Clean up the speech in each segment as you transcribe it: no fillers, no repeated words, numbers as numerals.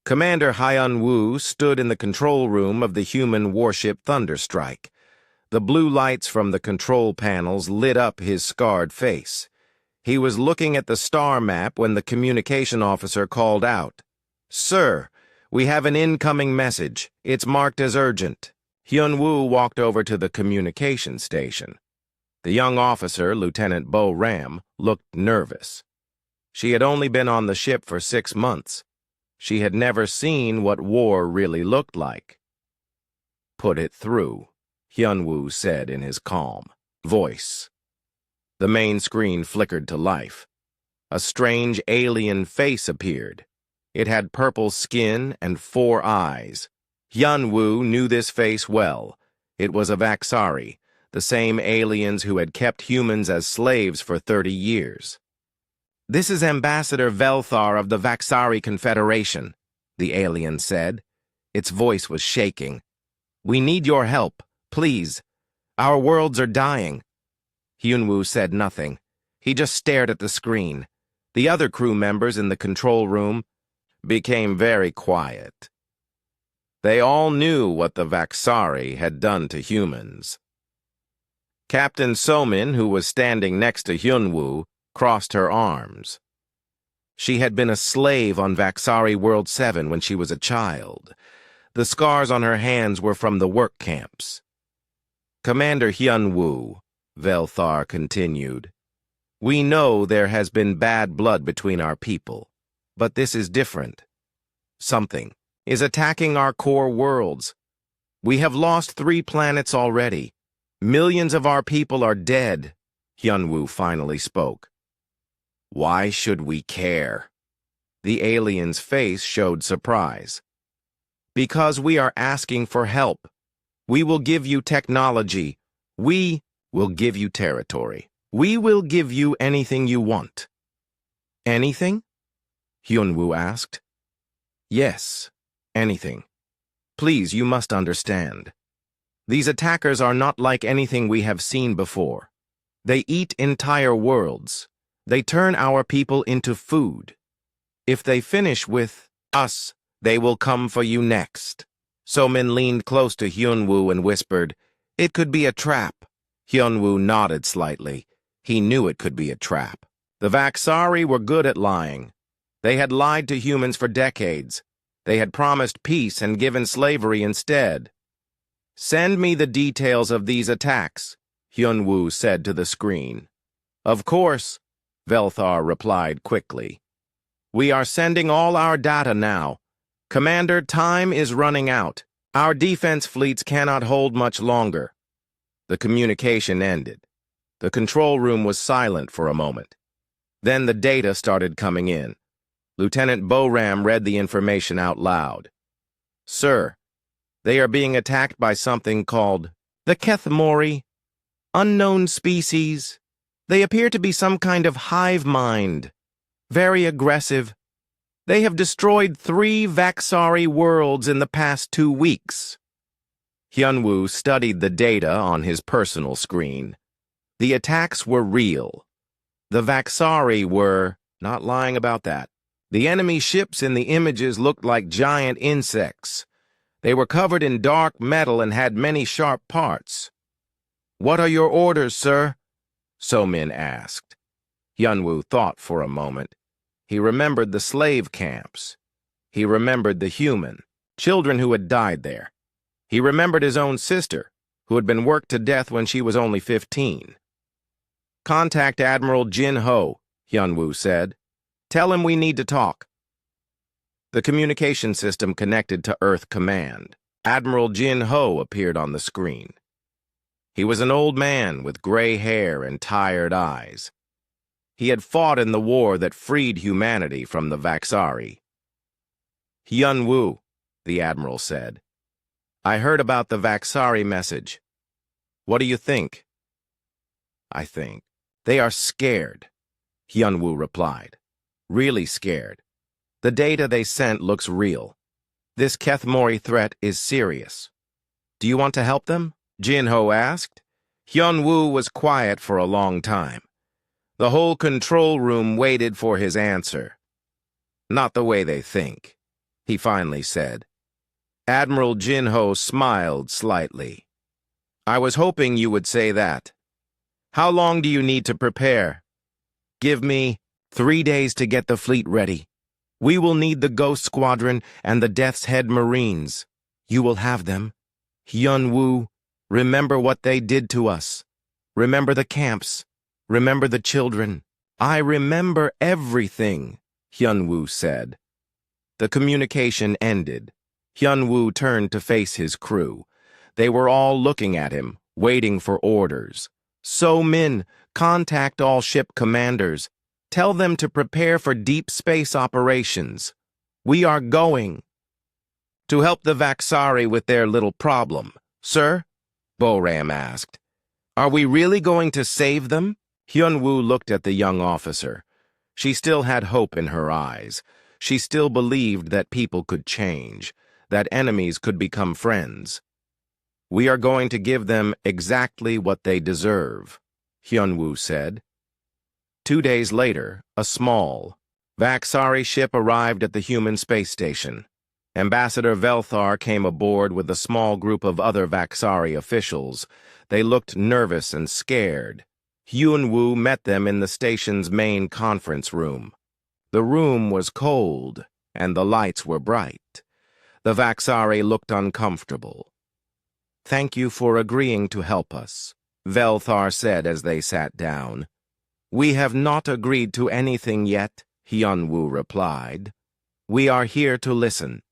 Commander Hyun-woo stood in the control room of the human warship Thunderstrike. The blue lights from the control panels lit up his scarred face. He was looking at the star map when the communication officer called out, "Sir, we have an incoming message. It's marked as urgent." Hyun-woo walked over to the communication station. The young officer, Lieutenant Bo Ram, looked nervous. She had only been on the ship for 6 months. She had never seen what war really looked like. "Put it through," Hyun-woo said in his calm voice. The main screen flickered to life. A strange alien face appeared. It had purple skin and 4 eyes. Hyun-woo knew this face well. It was a Vaxari, the same aliens who had kept humans as slaves for 30 years. "This is Ambassador Velthar of the Vaxari Confederation," the alien said. Its voice was shaking. "We need your help, please. Our worlds are dying." Hyun-woo said nothing. He just stared at the screen. The other crew members in the control room became very quiet. They all knew what the Vaxari had done to humans. Captain Somin, who was standing next to Hyun-woo, crossed her arms. She had been a slave on Vaxari World 7 when she was a child. The scars on her hands were from the work camps. "Commander Hyun-woo," Velthar continued, "we know there has been bad blood between our people, but this is different. Something is attacking our core worlds. We have lost 3 planets already. Millions of our people are dead." Hyun-woo finally spoke. "Why should we care?" The alien's face showed surprise. "Because we are asking for help. We will give you technology. We will give you territory. We will give you anything you want." "Anything?" Hyun-woo asked. "Yes, anything. Please, you must understand. These attackers are not like anything we have seen before. They eat entire worlds. They turn our people into food. If they finish with us, they will come for you next." Somin leaned close to Hyun-woo and whispered, "It could be a trap." Hyun-woo nodded slightly. He knew it could be a trap. The Vaxari were good at lying. They had lied to humans for decades. They had promised peace and given slavery instead. "Send me the details of these attacks," Hyun-woo said to the screen. "Of course," Velthar replied quickly. "We are sending all our data now. Commander, time is running out. Our defense fleets cannot hold much longer." The communication ended. The control room was silent for a moment. Then the data started coming in. Lieutenant Bo Ram read the information out loud. "Sir, they are being attacked by something called the Kethmori, unknown species. They appear to be some kind of hive mind, very aggressive. They have destroyed 3 Vaxari worlds in the past 2 weeks. Hyun-woo studied the data on his personal screen. The attacks were real. The Vaxari were not lying about that. The enemy ships in the images looked like giant insects. They were covered in dark metal and had many sharp parts. "What are your orders, sir?" Somin asked. Hyun-woo thought for a moment. He remembered the slave camps. He remembered the human, children who had died there. He remembered his own sister, who had been worked to death when she was only 15. "Contact Admiral Jin Ho," Hyun-woo said. "Tell him we need to talk." The communication system connected to Earth Command. Admiral Jin Ho appeared on the screen. He was an old man with gray hair and tired eyes. He had fought in the war that freed humanity from the Vaxari. "Hyun-woo," the Admiral said. "I heard about the Vaxari message. What do you think?" "I think they are scared," Hyun-woo replied. "Really scared. The data they sent looks real. This Kethmori threat is serious. Do you want to help them?" Jin-ho asked. Hyun-woo was quiet for a long time. The whole control room waited for his answer. "Not the way they think. he finally said. Admiral Jinho smiled slightly. I was hoping you would say that. How long do you need to prepare? Give me 3 days to get the fleet ready. We will need the Ghost Squadron and the Death's Head Marines. You will have them. Hyun-woo, remember what they did to us. Remember the camps. Remember the children. I remember everything, Hyun-woo said. The communication ended. Hyun-woo turned to face his crew. They were all looking at him, waiting for orders. So-min, contact all ship commanders. Tell them to prepare for deep space operations. We are going. To help the Vaxari with their little problem. Sir? Boram asked. Are we really going to save them? Hyun-woo looked at the young officer. She still had hope in her eyes. She still believed that people could change, that enemies could become friends. We are going to give them exactly what they deserve, Hyun-woo said. 2 days later, a small Vaxari ship arrived at the human space station. Ambassador Velthar came aboard with a small group of other Vaxari officials. They looked nervous and scared. Hyun-woo met them in the station's main conference room. The room was cold, and the lights were bright. The Vaxari looked uncomfortable. Thank you for agreeing to help us, Velthar said as they sat down. We have not agreed to anything yet, Hyun-woo replied. We are here to listen.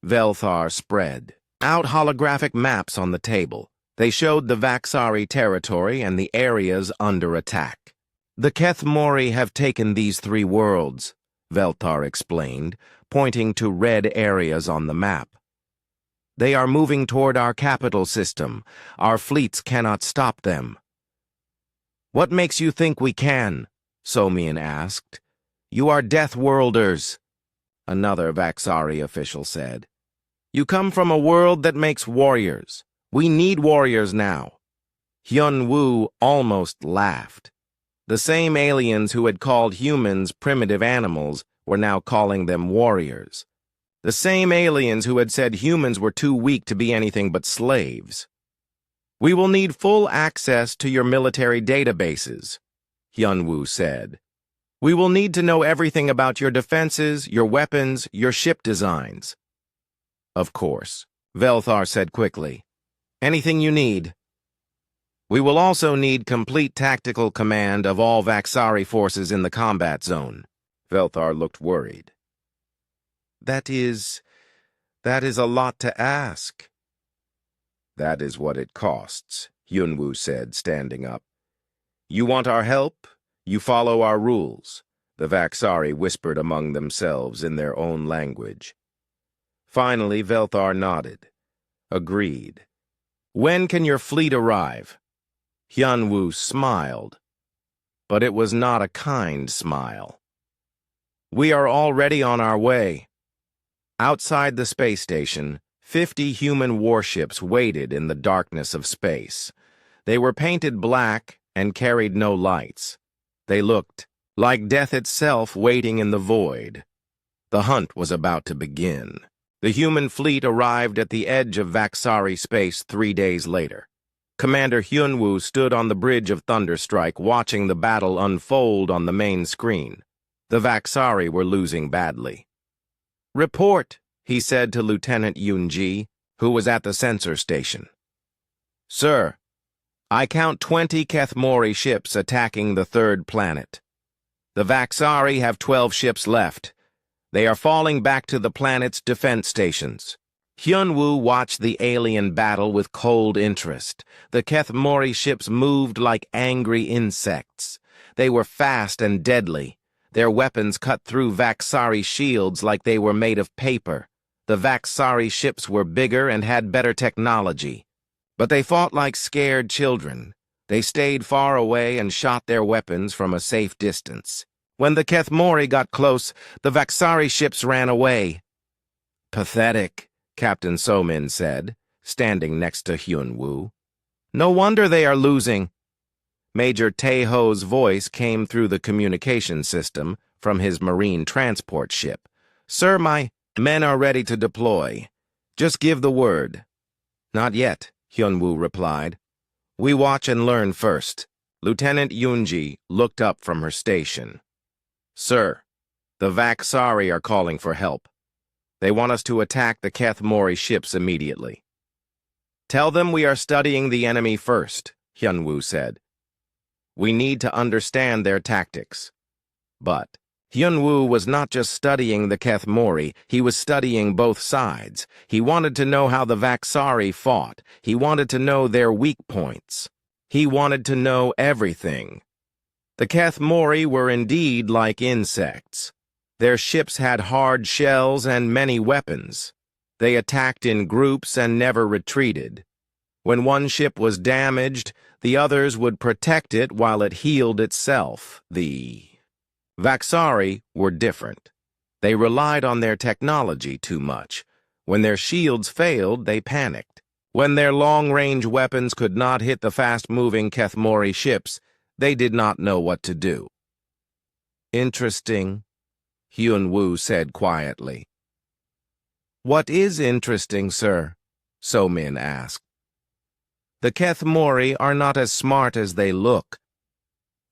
Velthar spread out holographic maps on the table. They showed the Vaxari territory and the areas under attack. The Kethmori have taken these 3 worlds, Velthar explained, pointing to red areas on the map. They are moving toward our capital system. Our fleets cannot stop them. What makes you think we can? So-min asked. You are Deathworlders, another Vaxari official said. You come from a world that makes warriors. We need warriors now. Hyun-woo almost laughed. The same aliens who had called humans primitive animals were now calling them warriors. The same aliens who had said humans were too weak to be anything but slaves. We will need full access to your military databases, Hyun-woo said. We will need to know everything about your defenses, your weapons, your ship designs. Of course, Velthar said quickly. Anything you need. We will also need complete tactical command of all Vaxari forces in the combat zone. Velthar looked worried. That is a lot to ask. That is what it costs, Hyun-woo said, standing up. You want our help? You follow our rules, the Vaxari whispered among themselves in their own language. Finally, Velthar nodded. Agreed. When can your fleet arrive? Hyun-woo smiled, but it was not a kind smile. We are already on our way. Outside the space station, 50 human warships waited in the darkness of space. They were painted black and carried no lights. They looked like death itself waiting in the void. The hunt was about to begin. The human fleet arrived at the edge of Vaxari space 3 days later. Commander Hyun-woo stood on the bridge of Thunderstrike watching the battle unfold on the main screen. The Vaxari were losing badly. Report, he said to Lieutenant Yoon-ji, who was at the sensor station. Sir, I count 20 Kethmori ships attacking the 3rd planet. The Vaxari have 12 ships left. They are falling back to the planet's defense stations. Hyun-woo watched the alien battle with cold interest. The Kethmori ships moved like angry insects. They were fast and deadly. Their weapons cut through Vaxari shields like they were made of paper. The Vaxari ships were bigger and had better technology. But they fought like scared children. They stayed far away and shot their weapons from a safe distance. When the Kethmori got close, the Vaxari ships ran away. Pathetic, Captain So-min said, standing next to Hyun-woo. No wonder they are losing. Major Taeho's voice came through the communication system from his marine transport ship. Sir, my Men are ready to deploy. Just give the word. Not yet, Hyunwoo replied. We watch and learn first. Lieutenant Yoonji looked up from her station. Sir, the Vaksari are calling for help. They want us to attack the Kethmori ships immediately. Tell them we are studying the enemy first, Hyunwoo said. We need to understand their tactics. But Hyunwoo was not just studying the Kethmori, he was studying both sides. He wanted to know how the Vaksari fought. He wanted to know their weak points. He wanted to know everything. The Kethmori were indeed like insects. Their ships had hard shells and many weapons. They attacked in groups and never retreated. When one ship was damaged, the others would protect it while it healed itself. The Vaksari were different. They relied on their technology too much. When their shields failed, they panicked. When their long-range weapons could not hit the fast-moving Kethmori ships, they did not know what to do. Interesting, Hyunwoo said quietly. What is interesting, sir? So-min asked. The Kethmori are not as smart as they look.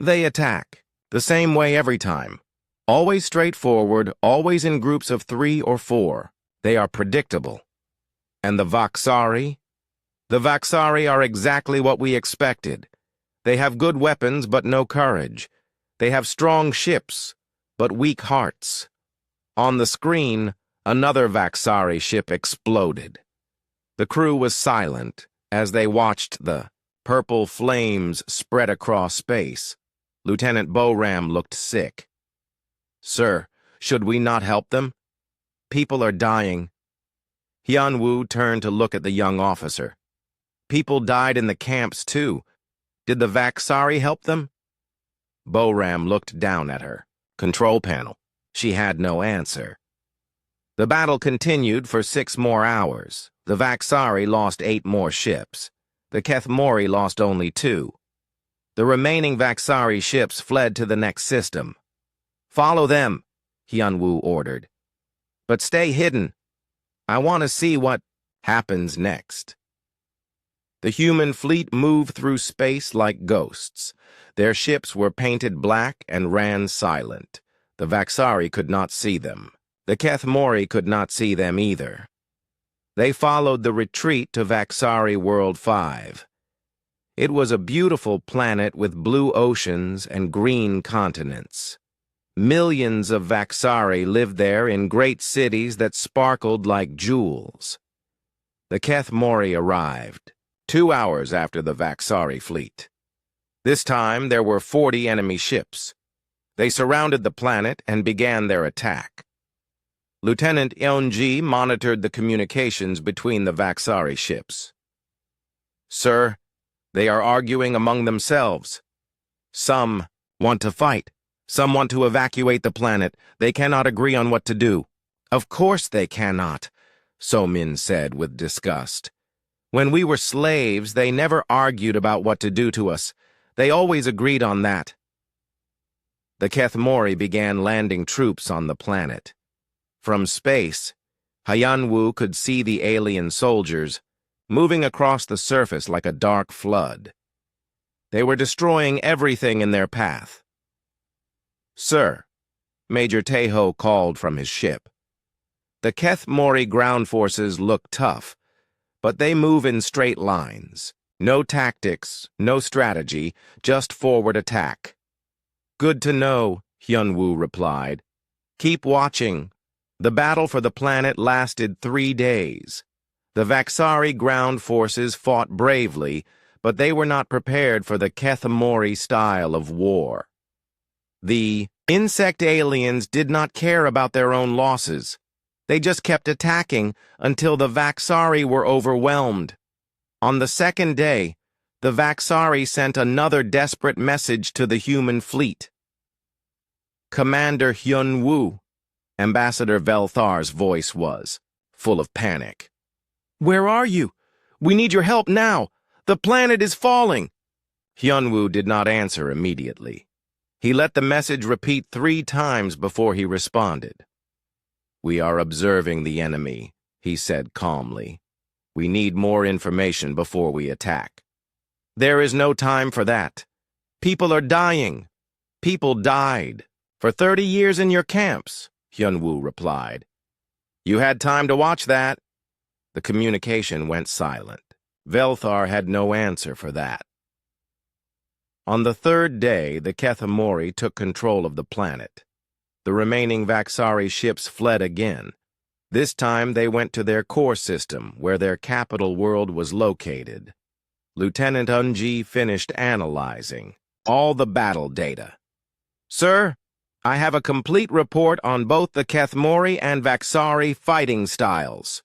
They attack, the same way every time. Always straightforward, always in groups of 3 or 4. They are predictable. And the Vaksari? The Vaksari are exactly what we expected. They have good weapons but no courage. They have strong ships, but weak hearts. On the screen, another Vaksari ship exploded. The crew was silent as they watched the purple flames spread across space. Lieutenant Boram looked sick. Sir, should we not help them? People are dying. Hyunwoo turned to look at the young officer. People died in the camps too. Did the Vaksari help them? Boram looked down at her. Control panel. She had no answer. The battle continued for 6 more hours. The Vaksari lost 8 more ships. The Kethmori lost only 2. The remaining Vaksari ships fled to the next system. Follow them, Hyunwoo ordered. But stay hidden. I want to see what happens next. The human fleet moved through space like ghosts. Their ships were painted black and ran silent. The Vaksari could not see them. The Kethmori could not see them either. They followed the retreat to Vaksari World 5. It was a beautiful planet with blue oceans and green continents. Millions of Vaksari lived there in great cities that sparkled like jewels. The Kethmori arrived 2 hours after the Vaksari fleet. This time there were 40 enemy ships. They surrounded the planet and began their attack. Lieutenant Yeonji monitored the communications between the Vaksari ships. Sir, they are arguing among themselves. Some want to fight. Some want to evacuate the planet. They cannot agree on what to do. Of course they cannot, So-min said with disgust. When we were slaves, they never argued about what to do to us. They always agreed on that. The Kethmori began landing troops on the planet. From space, Hyunwoo could see the alien soldiers moving across the surface like a dark flood. They were destroying everything in their path. Sir, Major Taeho called from his ship. The Kethmori ground forces look tough, but they move in straight lines. No tactics, no strategy, just forward attack. Good to know, Hyunwoo replied. Keep watching. The battle for the planet lasted 3 days. The Vaksari ground forces fought bravely, but they were not prepared for the Kethmori style of war. The insect aliens did not care about their own losses. They just kept attacking until the Vaksari were overwhelmed. On the 2nd day, the Vaksari sent another desperate message to the human fleet. Commander Hyunwoo, Ambassador Velthar's voice was full of panic. Where are you? We need your help now. The planet is falling. Hyunwoo did not answer immediately. He let the message repeat 3 times before he responded. "We are observing the enemy," he said calmly. "We need more information before we attack." "There is no time for that. People are dying. People died. For 30 years in your camps," Hyun-woo replied. "You had time to watch that." The communication went silent. Velthar had no answer for that. On the third day, the Kethemori took control of the planet. The remaining Vaxari ships fled again. This time they went to their core system, where their capital world was located. Lieutenant Unji finished analyzing all the battle data. "Sir, I have a complete report on both the Kethemori and Vaxari fighting styles."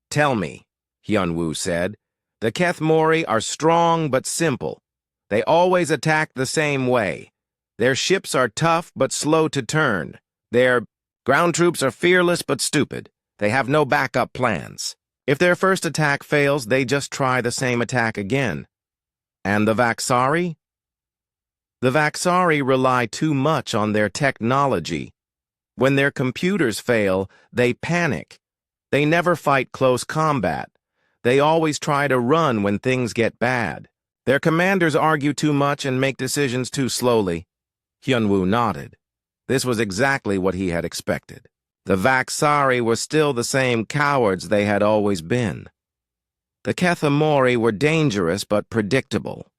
"Tell me," Hyun-woo said. "The Kethemori are strong but simple. They always attack the same way. Their ships are tough but slow to turn. Their ground troops are fearless but stupid. They have no backup plans. If their first attack fails, they just try the same attack again." "And the Vaxari?" "The Vaxari rely too much on their technology. When their computers fail, they panic. They never fight close combat. They always try to run when things get bad. Their commanders argue too much and make decisions too slowly." Hyun-woo nodded. This was exactly what he had expected. The Vaxari were still the same cowards they had always been. The Kethemori were dangerous but predictable.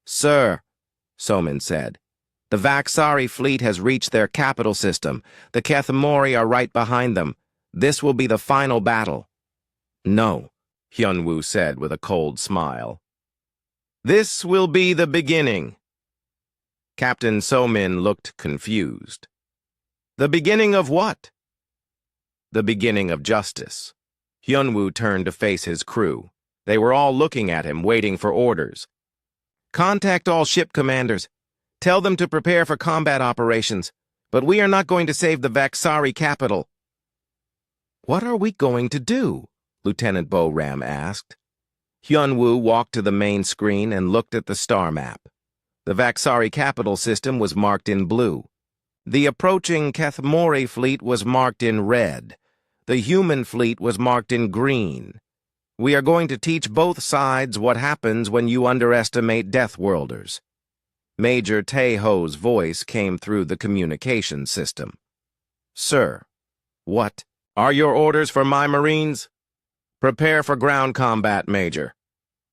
"Sir," Somin said, "the Vaxari fleet has reached their capital system. The Kethemori are right behind them. This will be the final battle." "No," Hyun-woo said with a cold smile. "This will be the beginning." Captain Somin looked confused. "The beginning of what?" "The beginning of justice." Hyun-woo turned to face his crew. They were all looking at him, waiting for orders. "Contact all ship commanders. Tell them to prepare for combat operations. But we are not going to save the Vaxari capital." "What are we going to do?" Lieutenant Bo-ram asked. Hyun-woo walked to the main screen and looked at the star map. The Vaxari capital system was marked in blue. The approaching Kethemori fleet was marked in red. The human fleet was marked in green. "We are going to teach both sides what happens when you underestimate Deathworlders." Major Taeho's voice came through the communication system. "Sir." "What are your orders for my Marines?" "Prepare for ground combat, Major.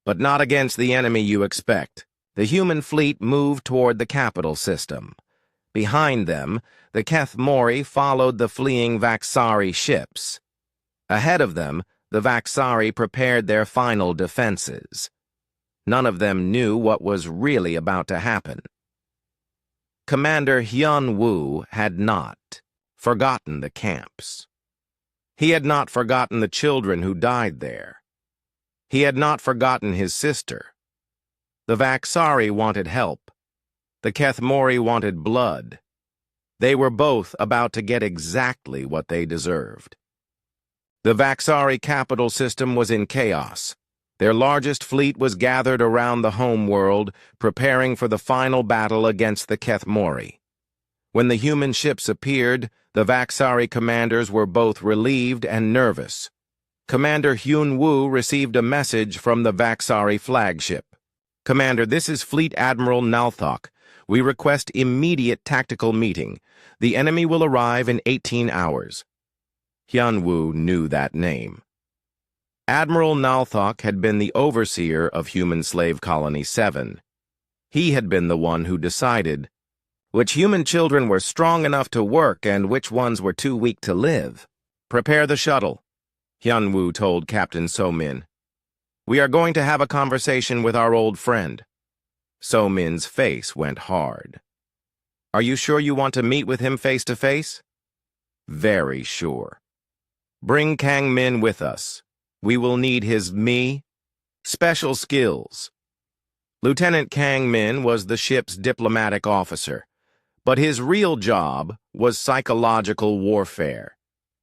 But not against the enemy you expect." The human fleet moved toward the capital system. Behind them, the Kethemori followed the fleeing Vaxari ships. Ahead of them, the Vaxari prepared their final defenses. None of them knew what was really about to happen. Commander Hyun-woo had not forgotten the camps. He had not forgotten the children who died there. He had not forgotten his sister. The Vaxari wanted help. The Kethemori wanted blood. They were both about to get exactly what they deserved. The Vaxari capital system was in chaos. Their largest fleet was gathered around the home world, preparing for the final battle against the Kethemori. When the human ships appeared, the Vaxari commanders were both relieved and nervous. Commander Hyun-woo received a message from the Vaxari flagship. "Commander, this is Fleet Admiral Nalthok. We request immediate tactical meeting. The enemy will arrive in 18 hours. Hyun-woo knew that name. Admiral Nalthok had been the overseer of Human Slave Colony 7. He had been the one who decided which human children were strong enough to work and which ones were too weak to live. "Prepare the shuttle," Hyun-woo told Captain So-min. "We are going to have a conversation with our old friend." So-min's face went hard. "Are you sure you want to meet with him face to face?" "Very sure." "Bring Kang-min with us. We will need his special skills." Lieutenant Kang-min was the ship's diplomatic officer, but his real job was psychological warfare.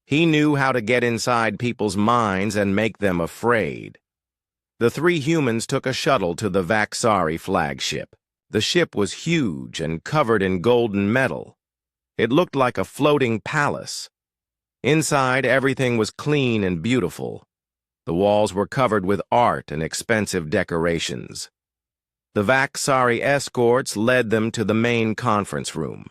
He knew how to get inside people's minds and make them afraid. The three humans took a shuttle to the Vaxari flagship. The ship was huge and covered in golden metal. It looked like a floating palace. Inside, everything was clean and beautiful. The walls were covered with art and expensive decorations. The Vaksari escorts led them to the main conference room.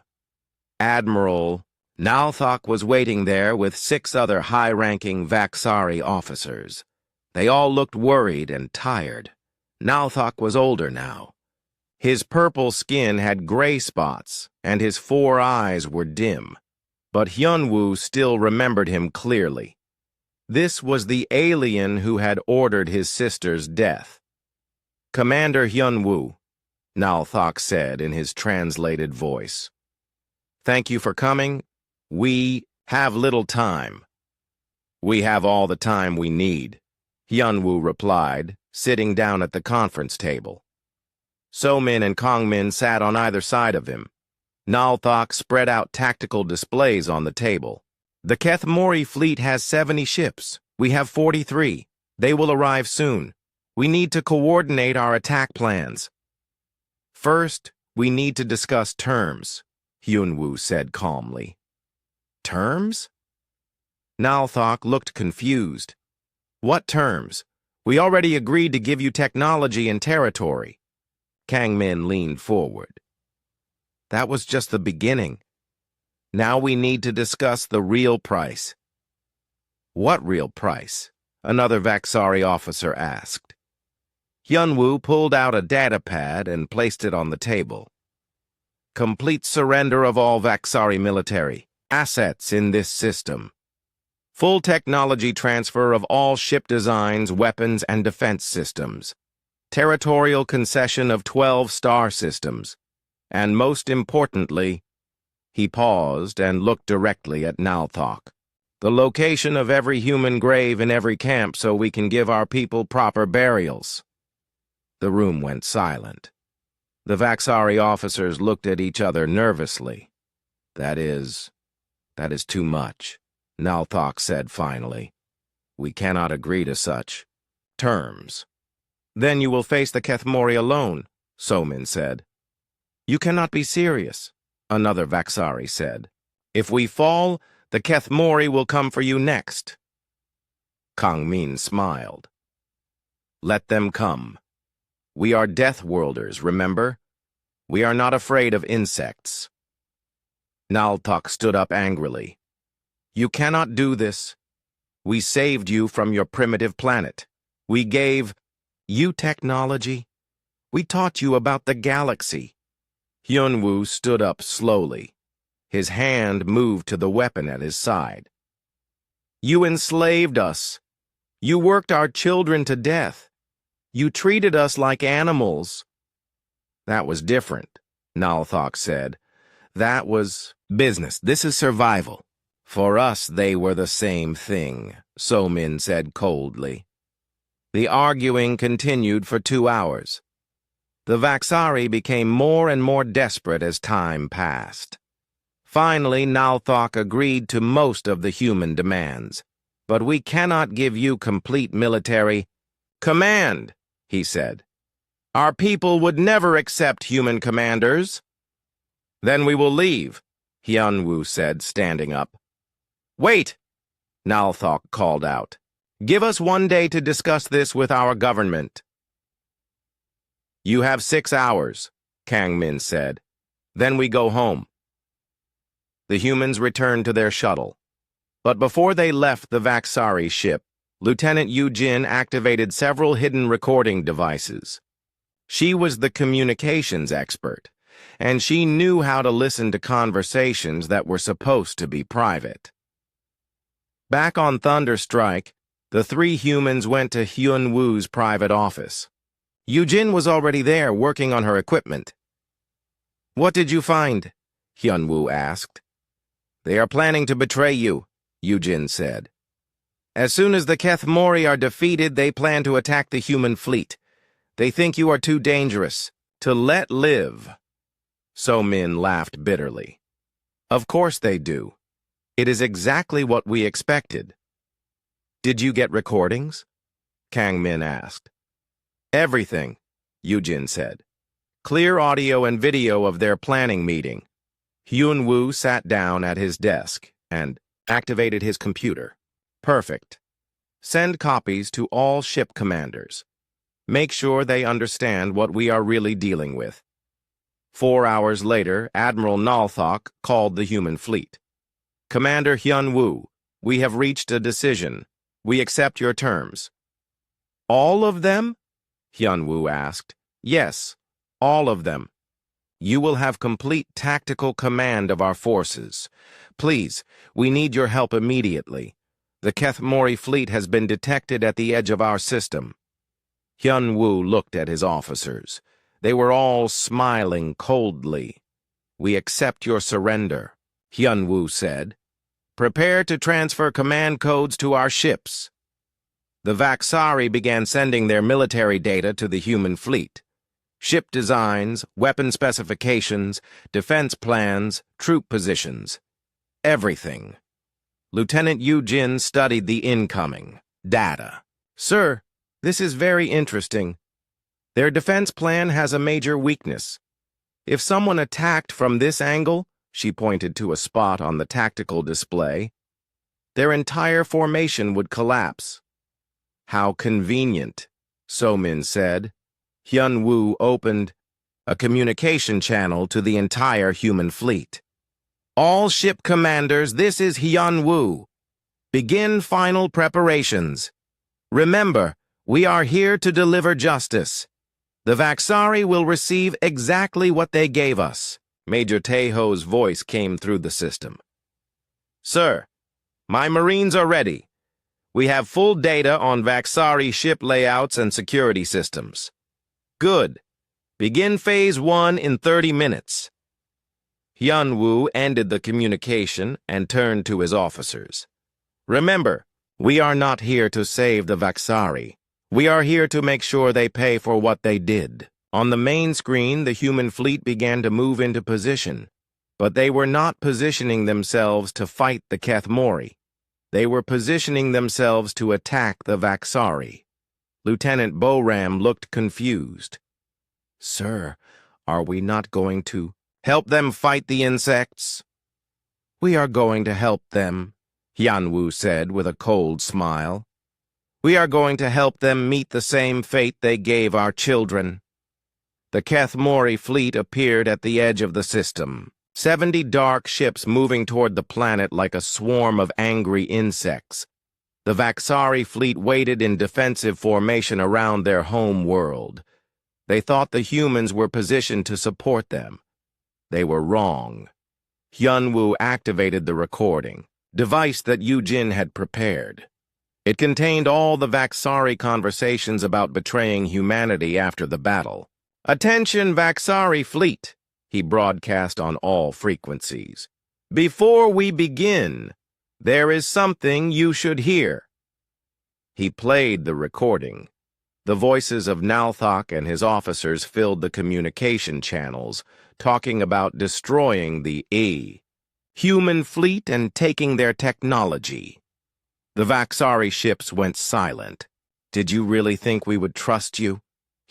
Admiral Nalthok was waiting there with 6 other high-ranking Vaksari officers. They all looked worried and tired. Nalthok was older now. His purple skin had gray spots, and his 4 eyes were dim. But Hyunwoo still remembered him clearly. This was the alien who had ordered his sister's death. "Commander Hyunwoo," Nalthok said in his translated voice. "Thank you for coming. We have little time." "We have all the time we need," Hyunwoo replied, sitting down at the conference table. So-min and Kong-min sat on either side of him. Nalthok spread out tactical displays on the table. "The Kethmori fleet has 70 ships. We have 43. They will arrive soon. We need to coordinate our attack plans." "First, we need to discuss terms," Hyunwoo said calmly. "Terms?" Nalthok looked confused. "What terms? We already agreed to give you technology and territory." Kang-min leaned forward. "That was just the beginning. Now we need to discuss the real price." "What real price?" another Vaksari officer asked. Hyunwoo pulled out a data pad and placed it on the table. "Complete surrender of all Vaksari military assets in this system. Full technology transfer of all ship designs, weapons, and defense systems. Territorial concession of 12 star systems. And most importantly," he paused and looked directly at Nalthok, "the location of every human grave in every camp so we can give our people proper burials." The room went silent. The Vaksari officers looked at each other nervously. That is too much," Nalthok said finally. "We cannot agree to such terms." "Then you will face the Kethmori alone," So-min said. "You cannot be serious," another Vaksari said. "If we fall, the Kethmori will come for you next." Kang-min smiled. "Let them come. We are Deathworlders, remember? We are not afraid of insects." Nalthok stood up angrily. "You cannot do this. We saved you from your primitive planet. We gave you technology. We taught you about the galaxy." Hyunwoo stood up slowly. His hand moved to the weapon at his side. "You enslaved us. You worked our children to death. You treated us like animals." "That was different," Nalthok said. "That was business. This is survival." "For us, they were the same thing," So-min said coldly. The arguing continued for 2 hours. The Vaksari became more and more desperate as time passed. Finally, Nalthok agreed to most of the human demands. "But we cannot give you complete military command," he said. "Our people would never accept human commanders." "Then we will leave," Hyunwoo said, standing up. "Wait!" Nalthok called out. "Give us 1 day to discuss this with our government." "You have 6 hours," Kang-min said. "Then we go home." The humans returned to their shuttle. But before they left the Vaksari ship, Lieutenant Yoo-jin activated several hidden recording devices. She was the communications expert, and she knew how to listen to conversations that were supposed to be private. Back on Thunderstrike, the 3 humans went to Hyunwoo's private office. Yoo-jin was already there working on her equipment. "What did you find?" Hyunwoo asked. "They are planning to betray you," Yoo-jin said. "As soon as the Kethmori are defeated, they plan to attack the human fleet. They think you are too dangerous to let live." So-min laughed bitterly. "Of course they do. It is exactly what we expected." "Did you get recordings?" Kang-min asked. "Everything," Yoo-jin said. "Clear audio and video of their planning meeting." Hyunwoo sat down at his desk and Activated his computer. Perfect. Send copies to all ship commanders. Make sure they understand what we are really dealing with. 4 hours later, Admiral Nalthok called the human fleet. Commander Hyun-woo, we have reached a decision. We accept your terms. All of them? Hyun-woo asked. Yes, all of them. You will have complete tactical command of our forces. Please, we need your help immediately. The Kethmori fleet has been detected at the edge of our system. Hyun-woo looked at his officers. They were all smiling coldly. We accept your surrender, Hyun-woo said. Prepare to transfer command codes to our ships. The Vaxari began sending their military data to the human fleet. Ship designs, weapon specifications, defense plans, troop positions. Everything. Lieutenant Yu-jin studied the incoming data. Sir, this is very interesting. Their defense plan has a major weakness. If someone attacked from this angle, she pointed to a spot on the tactical display, their entire formation would collapse. How convenient, So-min said. Hyun-woo opened a communication channel to the entire human fleet. All ship commanders, this is Hyun-woo. Begin final preparations. Remember, we are here to deliver justice. The Vaxari will receive exactly what they gave us. Major Taeho's voice came through the system. Sir, my Marines are ready. We have full data on Vaxari ship layouts and security systems. Good. Begin Phase 1 in 30 minutes. Hyun-woo ended the communication and turned to his officers. Remember, we are not here to save the Vaxari. We are here to make sure they pay for what they did. On the main screen, the human fleet began to move into position, but they were not positioning themselves to fight the Kethmori. They were positioning themselves to attack the Vaxari. Lieutenant Boram looked confused. Sir, are we not going to help them fight the insects? We are going to help them, Hyun-woo said with a cold smile. We are going to help them meet the same fate they gave our children. The Kethmori fleet appeared at the edge of the system. 70 dark ships moving toward the planet like a swarm of angry insects. The Vaxari fleet waited in defensive formation around their home world. They thought the humans were positioned to support them. They were wrong. Hyun-woo activated the recording, device that Yu-jin had prepared. It contained all the Vaxari conversations about betraying humanity after the battle. Attention, Vaxari fleet, he broadcast on all frequencies. Before we begin, there is something you should hear. He played the recording. The voices of Nalthok and his officers filled the communication channels, talking about destroying the human fleet and taking their technology. The Vaxari ships went silent. Did you really think we would trust you?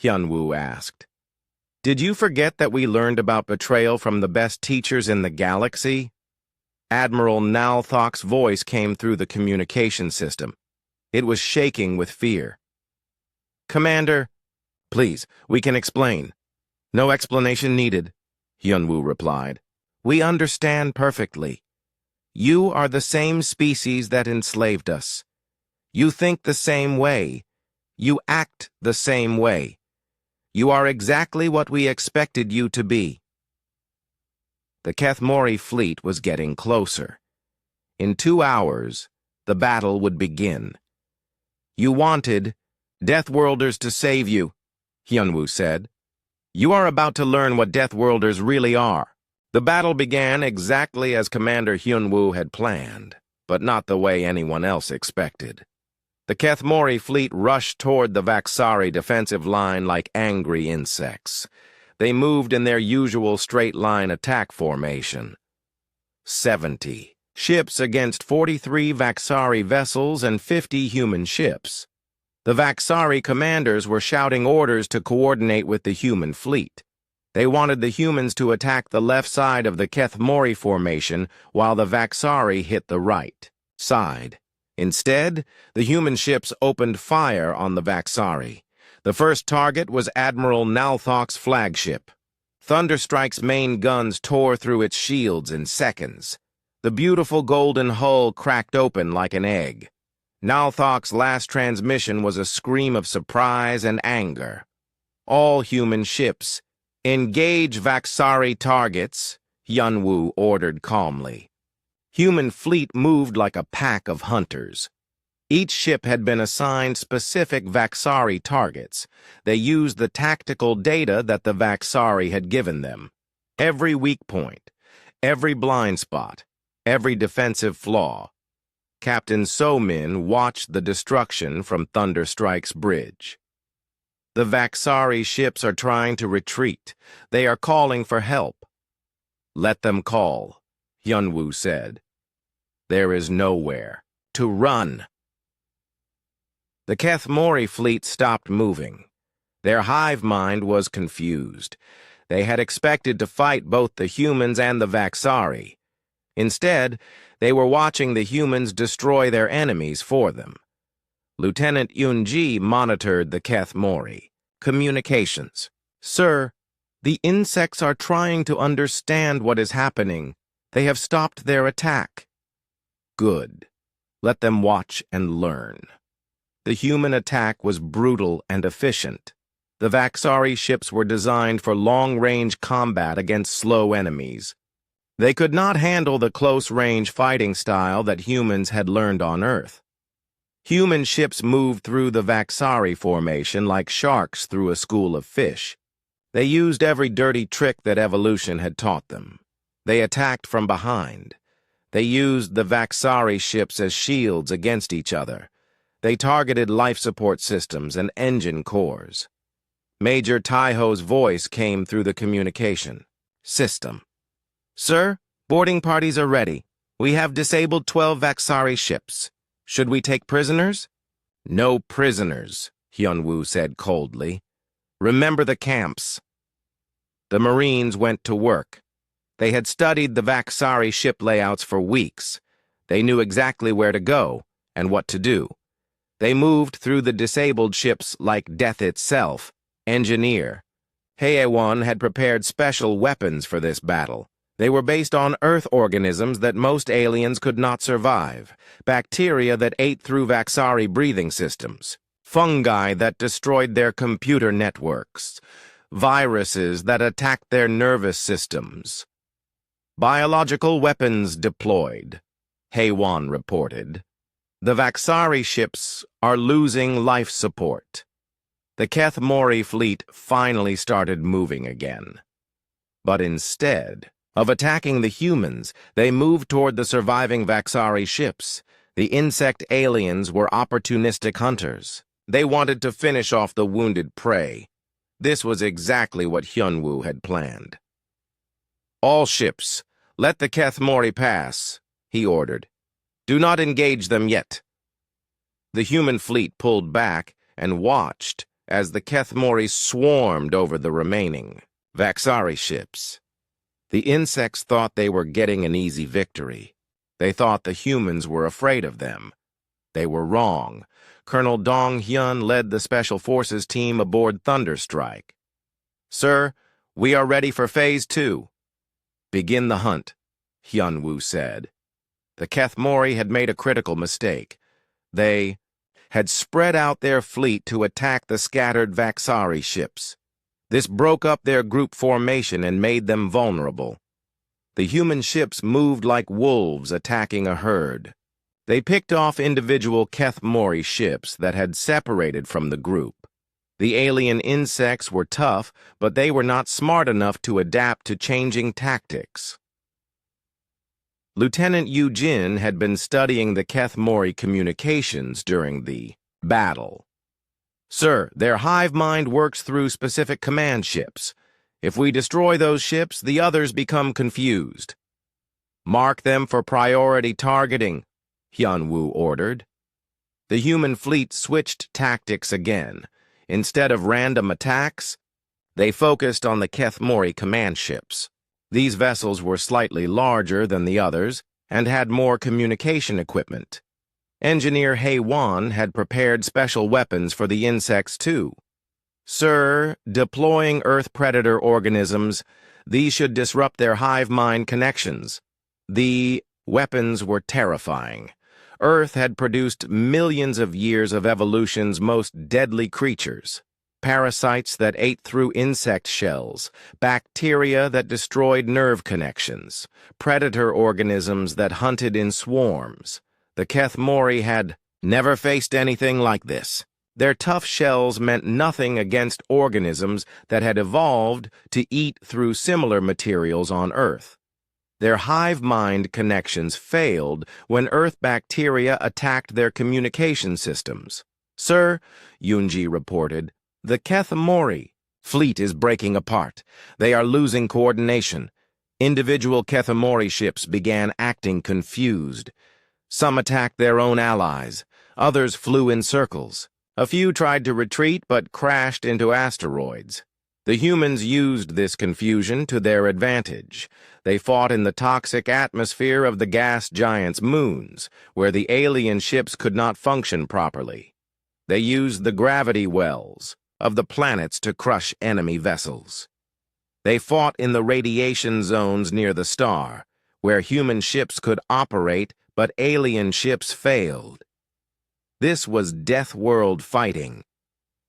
Hyun-woo asked. Did you forget that we learned about betrayal from the best teachers in the galaxy? Admiral Nalthok's voice came through the communication system. It was shaking with fear. Commander, please, we can explain. No explanation needed, Hyun-woo replied. We understand perfectly. You are the same species that enslaved us. You think the same way. You act the same way. You are exactly what we expected you to be. The Kethmori fleet was getting closer. In 2 hours, the battle would begin. You wanted Deathworlders to save you, Hyun-woo said. You are about to learn what Deathworlders really are. The battle began exactly as Commander Hyun-woo had planned, but not the way anyone else expected. The Kethmori fleet rushed toward the Vaxari defensive line like angry insects. They moved in their usual straight-line attack formation. 70 ships against 43 Vaxari vessels and 50 human ships. The Vaxari commanders were shouting orders to coordinate with the human fleet. They wanted the humans to attack the left side of the Keth-Mori formation while the Vaxari hit the right side. Instead, the human ships opened fire on the Vaxari. The first target was Admiral Nalthok's flagship. Thunderstrike's main guns tore through its shields in seconds. The beautiful golden hull cracked open like an egg. Nalthok's last transmission was a scream of surprise and anger. All human ships, engage Vaxari targets, Hyunwoo ordered calmly. Human fleet moved like a pack of hunters. Each ship had been assigned specific Vaxari targets. They used the tactical data that the Vaxari had given them. Every weak point, every blind spot, every defensive flaw. Captain So-min watched the destruction from Thunderstrike's bridge. The Vaxari ships are trying to retreat. They are calling for help. Let them call, Hyunwoo said. There is nowhere to run. The Keth-Mori fleet stopped moving. Their hive mind was confused. They had expected to fight both the humans and the Vaxari. Instead, they were watching the humans destroy their enemies for them. Lieutenant Yunji monitored the Keth-Mori. Communications. Sir, the insects are trying to understand what is happening. They have stopped their attack. Good. Let them watch and learn. The human attack was brutal and efficient. The Vaxari ships were designed for long-range combat against slow enemies. They could not handle the close-range fighting style that humans had learned on Earth. Human ships moved through the Vaxari formation like sharks through a school of fish. They used every dirty trick that evolution had taught them. They attacked from behind. They used the Vaxari ships as shields against each other. They targeted life support systems and engine cores. Major Taiho's voice came through the communication system. Sir, boarding parties are ready. We have disabled 12 Vaxari ships. Should we take prisoners? No prisoners, Hyunwoo said coldly. Remember the camps. The Marines went to work. They had studied the Vaxari ship layouts for weeks. They knew exactly where to go and what to do. They moved through the disabled ships like death itself. Engineer. Haewon had prepared special weapons for this battle. They were based on Earth organisms that most aliens could not survive, bacteria that ate through Vaxari breathing systems, fungi that destroyed their computer networks, viruses that attacked their nervous systems. Biological weapons deployed, Haewon reported. The Vaxari ships are losing life support. The Keth-Mori fleet finally started moving again. But instead of attacking the humans, they moved toward the surviving Vaxari ships. The insect aliens were opportunistic hunters. They wanted to finish off the wounded prey. This was exactly what Hyunwoo had planned. All ships, let the Keth-Mori pass, he ordered. Do not engage them yet. The human fleet pulled back and watched as the Keth-Mori swarmed over the remaining Vaxari ships. The insects thought they were getting an easy victory. They thought the humans were afraid of them. They were wrong. Colonel Dong-hyun led the Special Forces team aboard Thunderstrike. Sir, we are ready for Phase 2. Begin the hunt, Hyunwoo said. The Keth-Mori had made a critical mistake. They had spread out their fleet to attack the scattered Vaxari ships. This broke up their group formation and made them vulnerable. The human ships moved like wolves attacking a herd. They picked off individual Keth-Mori ships that had separated from the group. The alien insects were tough, but they were not smart enough to adapt to changing tactics. Lieutenant Yu-jin had been studying the Keth-Mori communications during the battle. Sir, their hive mind works through specific command ships. If we destroy those ships, the others become confused. Mark them for priority targeting, Hyunwoo ordered. The human fleet switched tactics again. Instead of random attacks, They focused on the Keth-Mori command ships. These vessels were slightly larger than the others and had more communication equipment. Engineer Hay-Wan had prepared special weapons for the insects too. Sir, deploying Earth predator organisms, these should disrupt their hive mind connections. The weapons were terrifying. Earth had produced millions of years of evolution's most deadly creatures. Parasites that ate through insect shells, bacteria that destroyed nerve connections, predator organisms that hunted in swarms. The Keth-Mori had never faced anything like this. Their tough shells meant nothing against organisms that had evolved to eat through similar materials on Earth. Their hive mind connections failed when Earth bacteria attacked their communication systems. Sir, Yunji reported, the Keth-Mori fleet is breaking apart. They are losing coordination. Individual Keth-Mori ships began acting confused. Some attacked their own allies. Others flew in circles. A few tried to retreat but crashed into asteroids. The humans used this confusion to their advantage. They fought in the toxic atmosphere of the gas giants' moons, where the alien ships could not function properly. They used the gravity wells of the planets to crush enemy vessels. They fought in the radiation zones near the star, where human ships could operate but alien ships failed. This was Deathworld fighting.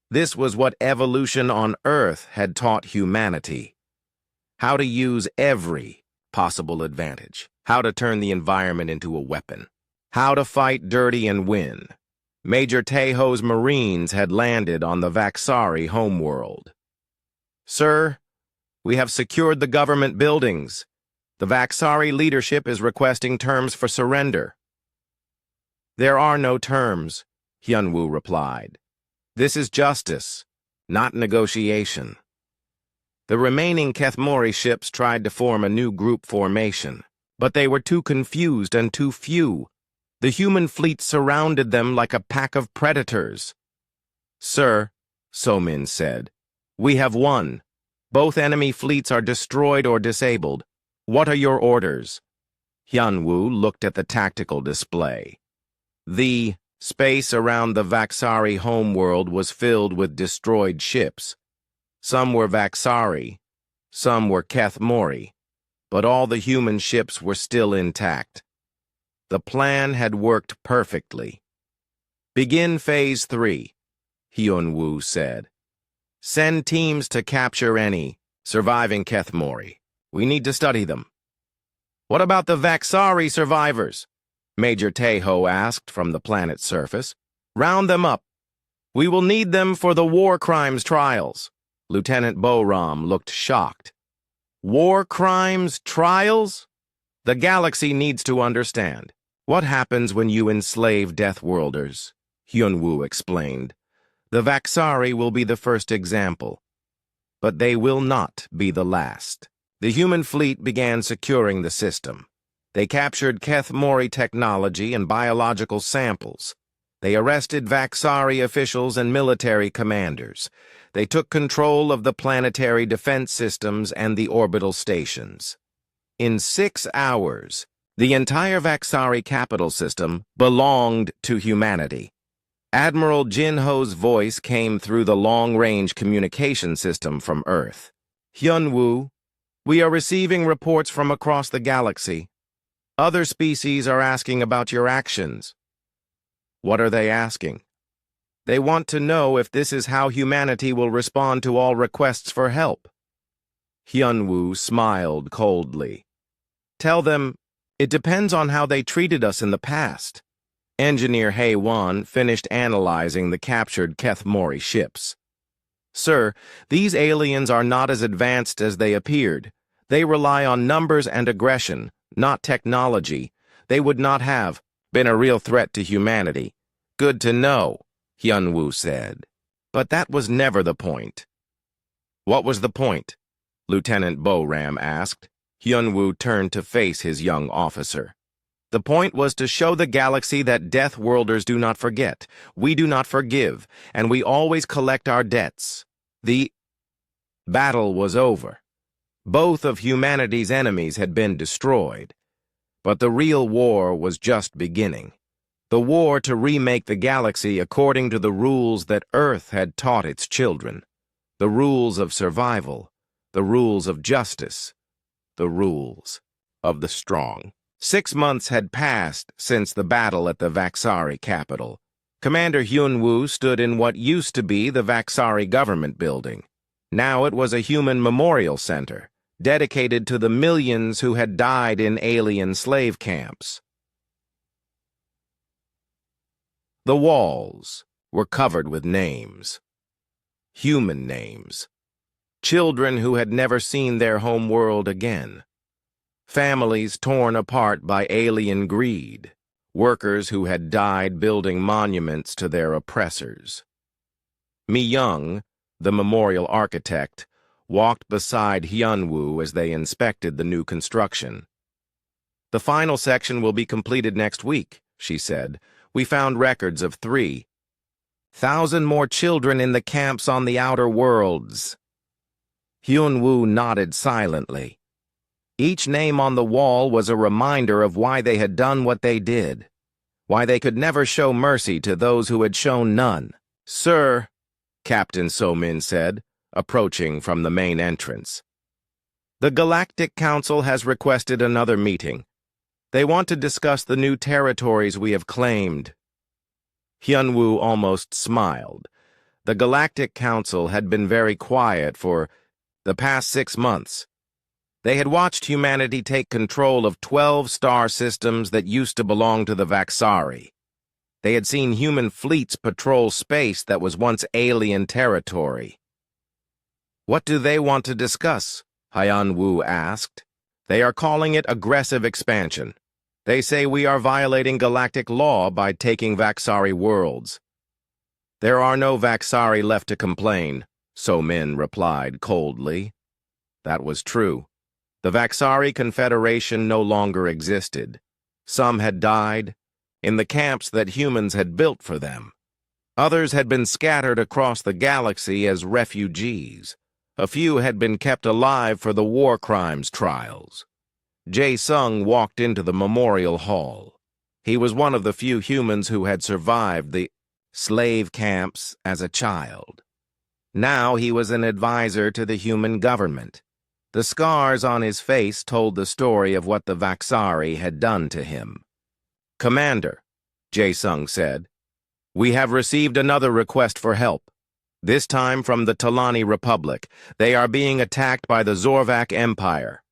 This was what evolution on Earth had taught humanity. How to use every possible advantage. How to turn the environment into a weapon. How to fight dirty and win. Major Tejo's Marines had landed on the Vaxari homeworld. Sir, we have secured the government buildings. The Vaxari leadership is requesting terms for surrender. There are no terms, Hyunwoo replied. This is justice, not negotiation. The remaining Keth-Mori ships tried to form a new group formation, but they were too confused and too few. The human fleet surrounded them like a pack of predators. Sir, So-min said, we have won. Both enemy fleets are destroyed or disabled. What are your orders? Hyunwoo looked at the tactical display. The space around the Vaxari homeworld was filled with destroyed ships. Some were Vaxari, some were Keth-Mori, but all the human ships were still intact. The plan had worked perfectly. Begin Phase 3, Hyunwoo said. Send teams to capture any surviving Keth-Mori. We need to study them. What about the Vaxari survivors? Major Tejo asked from the planet's surface. Round them up. We will need them for the war crimes trials. Lieutenant Boram looked shocked. War crimes trials? The galaxy needs to understand. What happens when you enslave Deathworlders? Hyunwoo explained. The Vaxari will be the first example, but they will not be the last. The human fleet began securing the system. They captured Keth-Mori technology and biological samples. They arrested Vaxari officials and military commanders. They took control of the planetary defense systems and the orbital stations. In 6 hours, the entire Vaxari capital system belonged to humanity. Admiral Jinho's voice came through the long-range communication system from Earth. Hyunwoo, we are receiving reports from across the galaxy. Other species are asking about your actions. What are they asking? They want to know if this is how humanity will respond to all requests for help. Hyunwoo smiled coldly. Tell them, it depends on how they treated us in the past. Engineer Hay-Wan finished analyzing the captured Keth-Mori ships. Sir, these aliens are not as advanced as they appeared. They rely on numbers and aggression, not technology. They would not have been a real threat to humanity. Good to know, Hyunwoo said. But that was never the point. What was the point? Lieutenant Boram asked. Hyunwoo turned to face his young officer. The point was to show the galaxy that Deathworlders do not forget, we do not forgive, and we always collect our debts. Battle was over. Both of humanity's enemies had been destroyed. But the real war was just beginning. The war to remake the galaxy according to the rules that Earth had taught its children. The rules of survival, the rules of justice, the rules of the strong. 6 months had passed since the battle at the Vaxari capital. Commander Hyun-woo stood in what used to be the Vaxari government building. Now it was a human memorial center, dedicated to the millions who had died in alien slave camps. The walls were covered with names. Human names. Children who had never seen their home world again. Families torn apart by alien greed. Workers who had died building monuments to their oppressors. Mi-young, the memorial architect, walked beside Hyun-woo as they inspected the new construction. "The final section will be completed next week," she said. "We found records of 3,000 more children in the camps on the outer worlds." Hyun-woo nodded silently. Each name on the wall was a reminder of why they had done what they did, why they could never show mercy to those who had shown none. "Sir," Captain So-min said, approaching from the main entrance, "the Galactic Council has requested another meeting. They want to discuss the new territories we have claimed." Hyun-woo almost smiled. The Galactic Council had been very quiet for the past 6 months. They had watched humanity take control of 12 star systems that used to belong to the Vaxari. They had seen human fleets patrol space that was once alien territory. "What do they want to discuss?" Hyun-woo asked. "They are calling it aggressive expansion. They say we are violating galactic law by taking Vaxari worlds." "There are no Vaxari left to complain," So-min replied coldly. That was true. The Vaxari Confederation no longer existed. Some had died in the camps that humans had built for them. Others had been scattered across the galaxy as refugees. A few had been kept alive for the war crimes trials. Jae-sung walked into the memorial hall. He was one of the few humans who had survived the slave camps as a child. Now he was an advisor to the human government. The scars on his face told the story of what the Vaxari had done to him. "Commander," Jae-sung said, "we have received another request for help. This time from the Talani Republic. They are being attacked by the Zorvak Empire."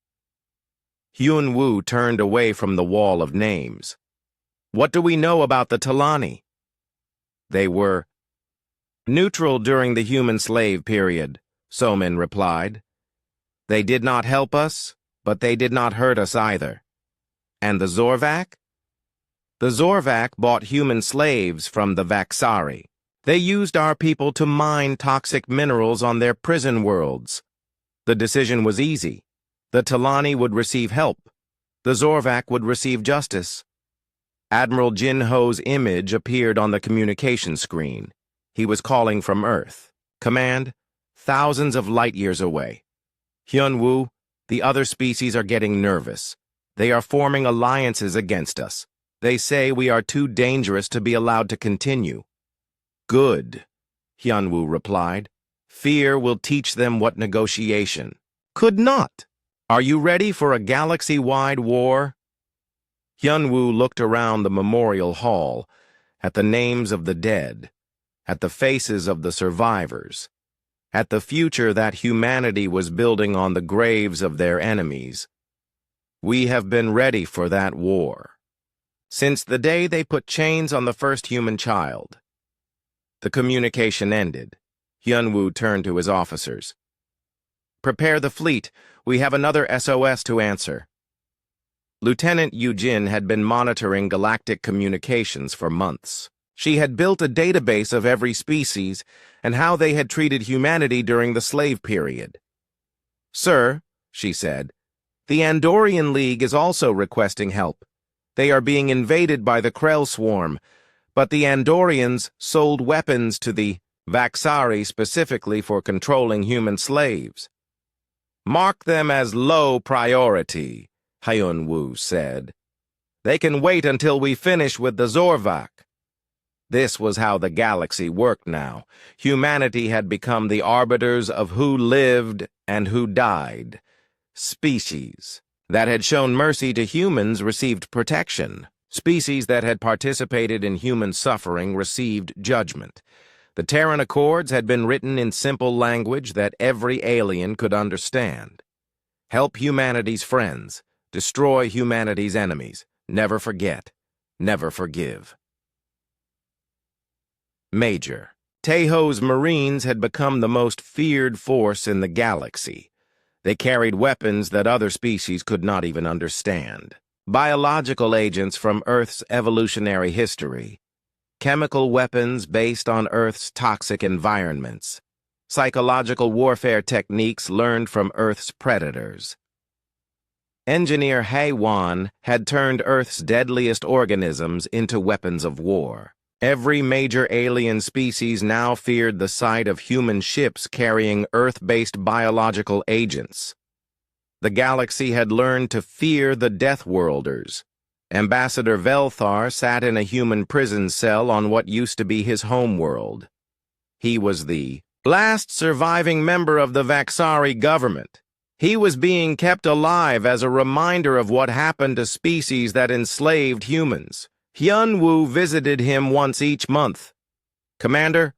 Hyun-woo turned away from the wall of names. "What do we know about the Talani?" "They were neutral during the human slave period," So-min replied. "They did not help us, but they did not hurt us either." "And the Zorvak?" "The Zorvak bought human slaves from the Vaxari. They used our people to mine toxic minerals on their prison worlds. The decision was easy. The Talani would receive help. The Zorvak would receive justice." Admiral Jin-ho's image appeared on the communication screen. He was calling from Earth. "Command, thousands of light years away. Hyun-woo, the other species are getting nervous. They are forming alliances against us. They say we are too dangerous to be allowed to continue." "Good," Hyun-woo replied. "Fear will teach them what negotiation could not. Are you ready for a galaxy-wide war?" Hyun-woo looked around the memorial hall, at the names of the dead, at the faces of the survivors, at the future that humanity was building on the graves of their enemies. "We have been ready for that war since the day they put chains on the first human child." The communication ended. Hyun-woo turned to his officers. "Prepare the fleet. We have another SOS to answer." Lieutenant Yu-jin had been monitoring galactic communications for months. She had built a database of every species and how they had treated humanity during the slave period. "Sir," she said, "the Andorian League is also requesting help. They are being invaded by the Krell swarm, but the Andorians sold weapons to the Vaxari specifically for controlling human slaves. Mark them as low priority, Hyun-woo said. They can wait until we finish with the Zorvak. This was how the galaxy worked now. Humanity had become the arbiters of who lived and who died. Species that had shown mercy to humans received protection. Species that had participated in human suffering received judgment. The Terran Accords had been written in simple language that every alien could understand. Help humanity's friends. Destroy humanity's enemies. Never forget. Never forgive. Major. Taeho's Marines had become the most feared force in the galaxy. They carried weapons that other species could not even understand. Biological agents from Earth's evolutionary history. Chemical weapons based on Earth's toxic environments. Psychological warfare techniques learned from Earth's predators. Engineer Hae-won had turned Earth's deadliest organisms into weapons of war. Every major alien species now feared the sight of human ships carrying Earth-based biological agents. The galaxy had learned to fear the Deathworlders. Ambassador Velthar sat in a human prison cell on what used to be his homeworld. He was the last surviving member of the Vaxari government. He was being kept alive as a reminder of what happened to species that enslaved humans. Hyun-woo visited him once each month. "Commander,"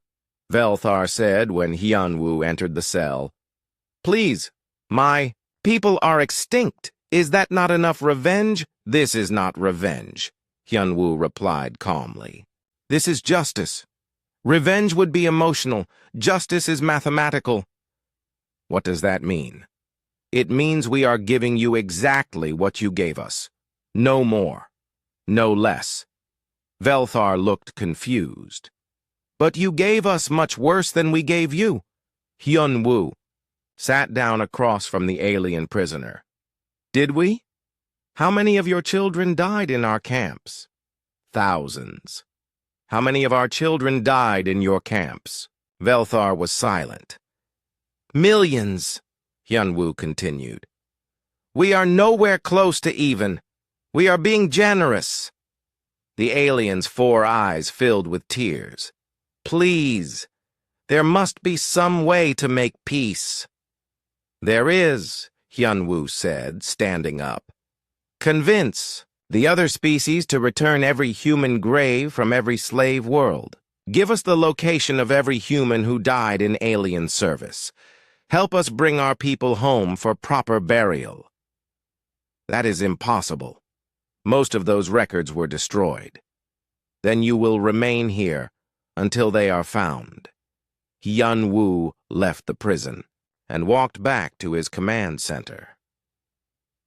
Velthar said when Hyun-woo entered the cell, "please, my people are extinct. Is that not enough revenge?" "This is not revenge," Hyun-woo replied calmly. "This is justice. Revenge would be emotional. Justice is mathematical." "What does that mean?" "It means we are giving you exactly what you gave us. No more. No less." Velthar looked confused. "But you gave us much worse than we gave you." Hyun-woo sat down across from the alien prisoner. "Did we? How many of your children died in our camps?" "Thousands." "How many of our children died in your camps?" Velthar was silent. "Millions," Hyun-woo continued. "We are nowhere close to even. We are being generous." The alien's 4 eyes filled with tears. "Please, there must be some way to make peace." "There is," Hyun-woo said, standing up. "Convince the other species to return every human grave from every slave world. Give us the location of every human who died in alien service. Help us bring our people home for proper burial." "That is impossible. Most of those records were destroyed." "Then you will remain here until they are found." Hyun-woo left the prison and walked back to his command center.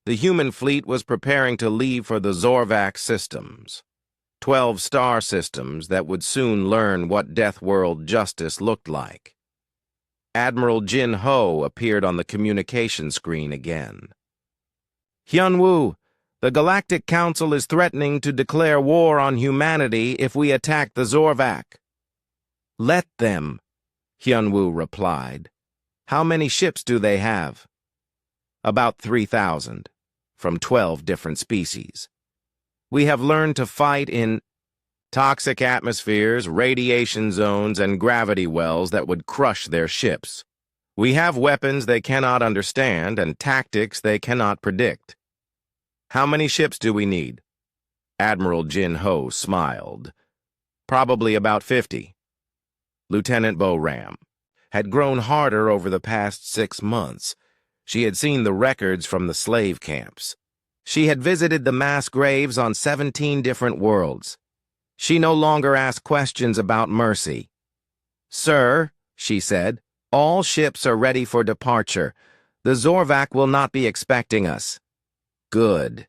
The human fleet was preparing to leave for the Zorvak systems, 12 star systems that would soon learn what Deathworld justice looked like. Admiral Jin Ho appeared on the communication screen again. "Hyun-woo, the Galactic Council is threatening to declare war on humanity if we attack the Zorvak." "Let them," Hyun-woo replied. "How many ships do they have?" "About 3,000, from 12 different species. We have learned to fight in toxic atmospheres, radiation zones, and gravity wells that would crush their ships. We have weapons they cannot understand and tactics they cannot predict." "How many ships do we need?" Admiral Jin Ho smiled. "Probably about 50. Lieutenant Bo-Ram had grown harder over the past 6 months. She had seen the records from the slave camps. She had visited the mass graves on 17 different worlds. She no longer asked questions about mercy. "Sir," she said, "all ships are ready for departure. The Zorvak will not be expecting us." "Good.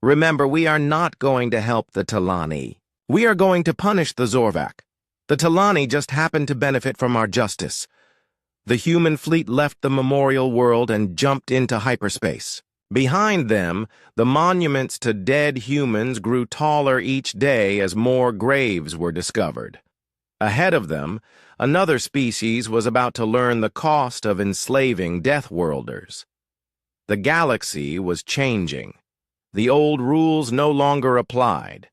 Remember, we are not going to help the Talani. We are going to punish the Zorvak. The Talani just happen to benefit from our justice." The human fleet left the memorial world and jumped into hyperspace. Behind them, the monuments to dead humans grew taller each day as more graves were discovered. Ahead of them, another species was about to learn the cost of enslaving Deathworlders. The galaxy was changing. The old rules no longer applied.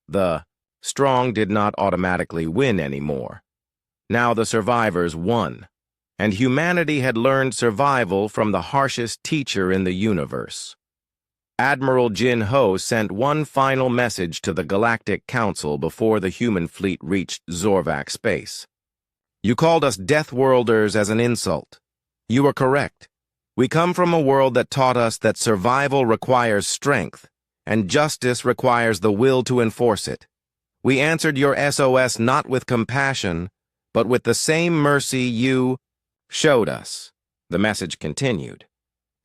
The strong did not automatically win anymore. Now the survivors won, and humanity had learned survival from the harshest teacher in the universe. Admiral Jin Ho sent one final message to the Galactic Council before the human fleet reached Zorvak space. You called us Deathworlders as an insult. You are correct. We come from a world that taught us that survival requires strength, and justice requires the will to enforce it. We answered your SOS not with compassion, but with the same mercy you showed us. The message continued.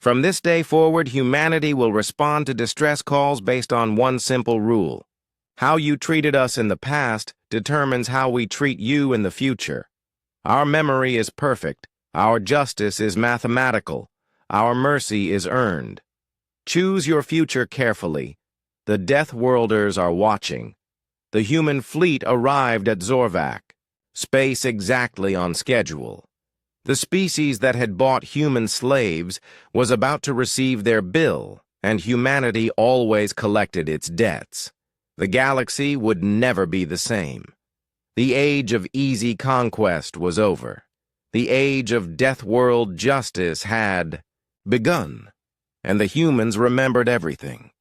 From this day forward, humanity will respond to distress calls based on one simple rule. How you treated us in the past determines how we treat you in the future. Our memory is perfect. Our justice is mathematical. Our mercy is earned. Choose your future carefully. The Deathworlders are watching. The human fleet arrived at Zorvak. Space exactly on schedule. The species that had bought human slaves was about to receive their bill, and humanity always collected its debts. The galaxy would never be the same. The age of easy conquest was over. The age of Deathworld justice had begun, and the humans remembered everything.